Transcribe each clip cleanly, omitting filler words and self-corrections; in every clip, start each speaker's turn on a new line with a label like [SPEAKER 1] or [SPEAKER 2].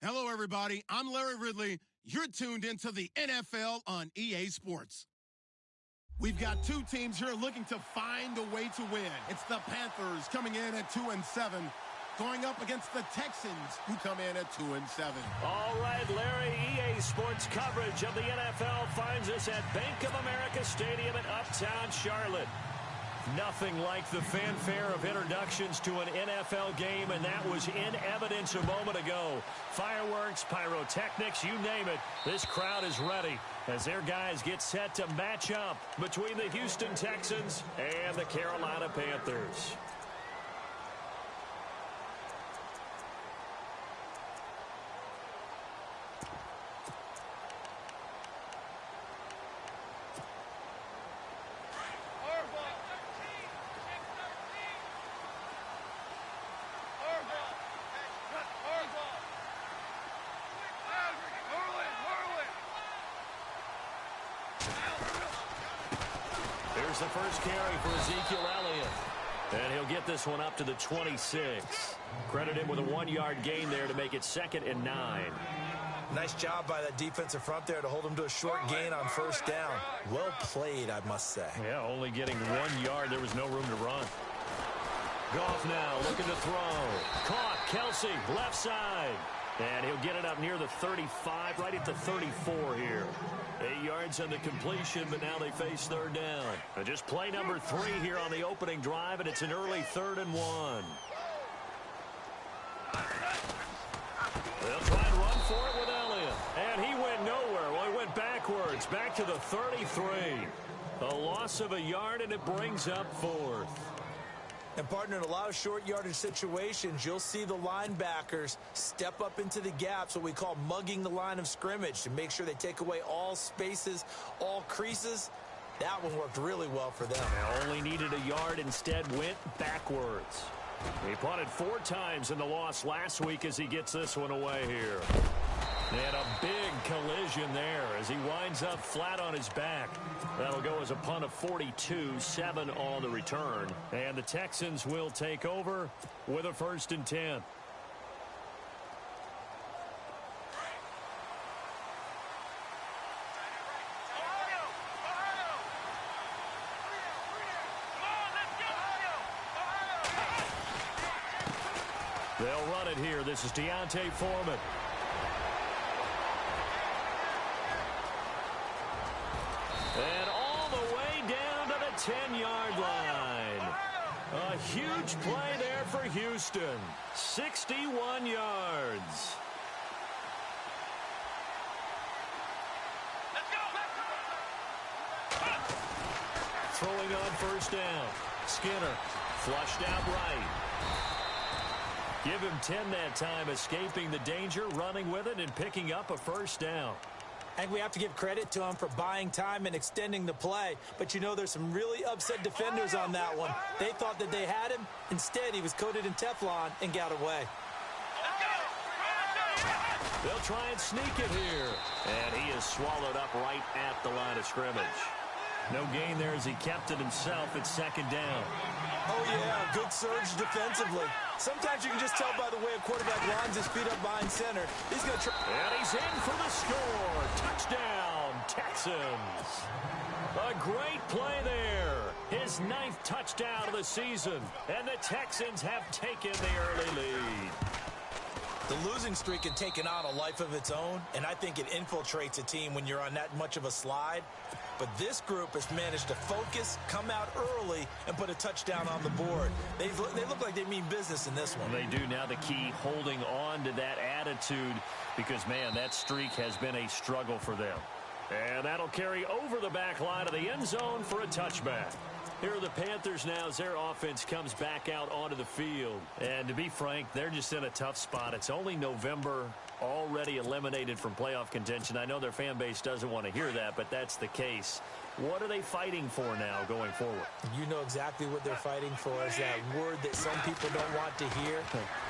[SPEAKER 1] Hello, everybody. I'm Larry Ridley. You're tuned into the NFL on EA Sports. We've got two teams here looking to find a way to win. It's the Panthers coming in at 2-7, going up against the Texans, who come in at 2-7.
[SPEAKER 2] All right, Larry, EA Sports coverage of the NFL finds us at Bank of America Stadium in Uptown Charlotte. Nothing like the fanfare of introductions to an NFL game, and that was in evidence a moment ago. Fireworks, pyrotechnics, you name it. This crowd is ready as their guys get set to match up between the Houston Texans and the Carolina Panthers. Here's the first carry for Ezekiel Elliott. And he'll get this one up to the 26. Credit him with a 1-yard gain there to make it 2nd and 9.
[SPEAKER 3] Nice job by that defensive front there to hold him to a short gain on first down. Well played, I must say.
[SPEAKER 2] Yeah, only getting 1 yard. There was no room to run. Goff now looking to throw. Caught. Kelsey, left side. And he'll get it up near the 35, right at the 34 here. 8 yards on the completion, but now they face third down. Just play number 3 here on the opening drive, and it's an early 3rd and 1. They'll try and run for it with Elliott. And he went nowhere. Well, he went backwards, back to the 33. A loss of a yard, and it brings up 4th.
[SPEAKER 3] And, partner, in a lot of short yardage situations, you'll see the linebackers step up into the gaps, what we call mugging the line of scrimmage, to make sure they take away all spaces, all creases. That one worked really well for them.
[SPEAKER 2] They only needed a yard, instead went backwards. He punted 4 times in the loss last week as he gets this one away here. And a big collision there as he winds up flat on his back. That'll go as a punt of 42, 7 on the return. And the Texans will take over with a 1st and 10. They'll run it here. This is Deontay Foreman. And all the way down to the 10-yard line. A huge play there for Houston. 61 yards. Throwing on first down. Skinner flushed out right. Give him 10 that time, escaping the danger, running with it, and picking up a first down.
[SPEAKER 3] I think we have to give credit to him for buying time and extending the play. But, you know, there's some really upset defenders on that one. They thought that they had him. Instead, he was coated in Teflon and got away.
[SPEAKER 2] They'll try and sneak it here. And he is swallowed up right at the line of scrimmage. No gain there as he kept it himself at 2nd down.
[SPEAKER 3] Oh, yeah, good surge defensively. Sometimes you can just tell by the way a quarterback lines his feet up behind center. He's going to try.
[SPEAKER 2] And he's in for the score. Touchdown, Texans. A great play there. His 9th touchdown of the season. And the Texans have taken the early lead.
[SPEAKER 3] The losing streak had taken on a life of its own, and I think it infiltrates a team when you're on that much of a slide. But this group has managed to focus, come out early, and put a touchdown on the board. They look like they mean business in this one.
[SPEAKER 2] They do. Now the key, holding on to that attitude, because, man, that streak has been a struggle for them. And that'll carry over the back line of the end zone for a touchback. Here are the Panthers now as their offense comes back out onto the field. And to be frank, they're just in a tough spot. It's only November, already eliminated from playoff contention. I know their fan base doesn't want to hear that, but that's the case. What are they fighting for now going forward?
[SPEAKER 3] You know exactly what they're fighting for. Is that word that some people don't want to hear,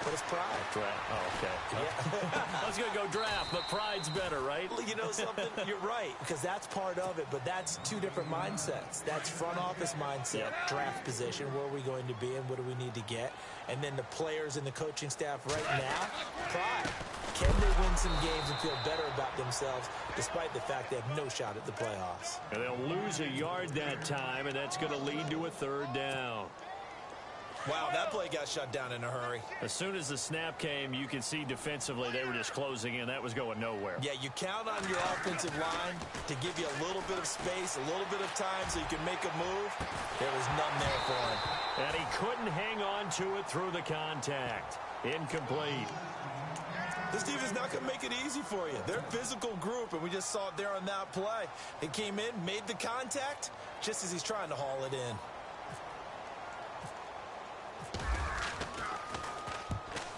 [SPEAKER 3] but it's pride.
[SPEAKER 2] Draft. Oh, okay.
[SPEAKER 3] Yeah.
[SPEAKER 2] I was going to go draft, but pride's better, right?
[SPEAKER 3] You know something? You're right, because that's part of it, but that's two different mindsets. That's front office mindset, draft position, where are we going to be and what do we need to get? And then the players and the coaching staff right now, pride. Can they win some games and feel better about themselves despite the fact they have no shot at the playoffs?
[SPEAKER 2] And they'll lose a yard that time, and that's going to lead to a third down.
[SPEAKER 3] Wow, that play got shut down in a hurry.
[SPEAKER 2] As soon as the snap came, you could see defensively they were just closing in. That was going nowhere.
[SPEAKER 3] Yeah, you count on your offensive line to give you a little bit of space, a little bit of time so you can make a move. There was none there for him.
[SPEAKER 2] And he couldn't hang on to it through the contact. Incomplete.
[SPEAKER 3] This defense is not going to make it easy for you. They're a physical group, and we just saw it there on that play. He came in, made the contact, just as he's trying to haul it in.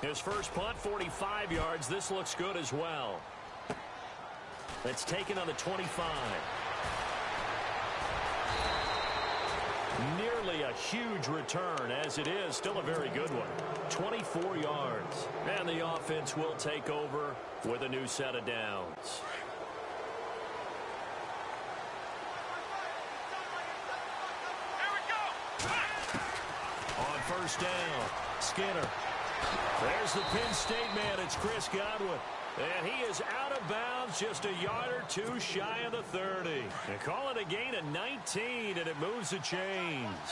[SPEAKER 2] His first punt, 45 yards. This looks good as well. It's taken on the 25. Nearly a huge return, as it is. Still a very good one. 24 yards. And the offense will take over with a new set of downs. On first down, Skinner. There's the Penn State man. It's Chris Godwin. And he is out of bounds, just a yard or two shy of the 30. They call it a gain of 19, and it moves the chains.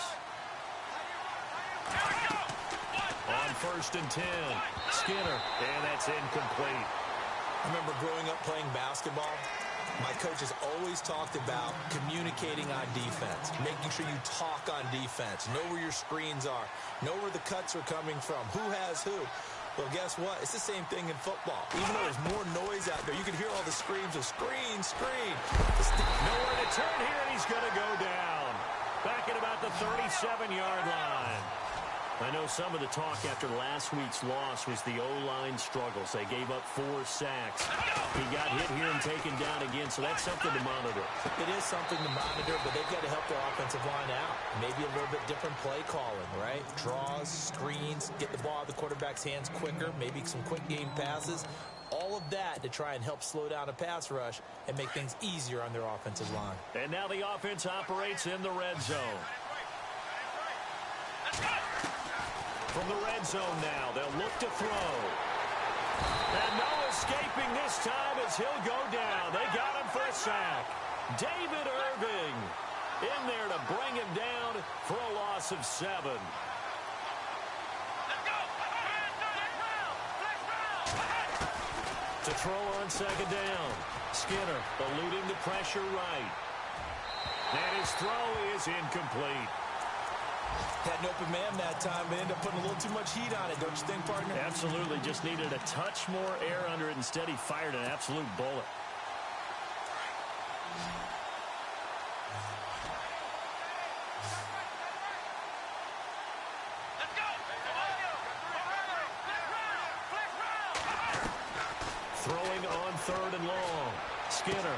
[SPEAKER 2] On first and 10, Skinner, and that's incomplete.
[SPEAKER 3] I remember growing up playing basketball. My coaches always talked about communicating on defense, making sure you talk on defense, know where your screens are, know where the cuts are coming from, who has who. Well, guess what? It's the same thing in football. Even though there's more noise out there, you can hear all the screams of screen, screen.
[SPEAKER 2] Nowhere to turn here, and he's going to go down. Back at about the 37-yard line. I know some of the talk after last week's loss was the O-line struggles. They gave up 4 sacks. He got hit here and taken down again, so that's something to monitor.
[SPEAKER 3] It is something to monitor, but they've got to help their offensive line out. Maybe a little bit different play calling, right? Draws, screens, get the ball out of the quarterback's hands quicker, maybe some quick game passes. All of that to try and help slow down a pass rush and make things easier on their offensive line.
[SPEAKER 2] And now the offense operates in the red zone. From the red zone now, they'll look to throw. And no escaping this time as he'll go down. They got him for a sack. David Irving in there to bring him down for a loss of 7. To throw on second down. Skinner eluding the pressure right. And his throw is incomplete.
[SPEAKER 3] Had an open man that time, but ended up putting a little too much heat on it, don't you think, partner?
[SPEAKER 2] Absolutely. Just needed a touch more air under it. Instead, he fired an absolute bullet. Throwing on third and long. Skinner.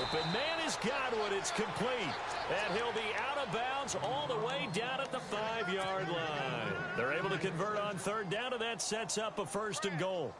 [SPEAKER 2] Open man is Godwin. It's complete. And he'll be out of bounds all the way down at the 5-yard line. They're able to convert on third down, and that sets up a first and goal.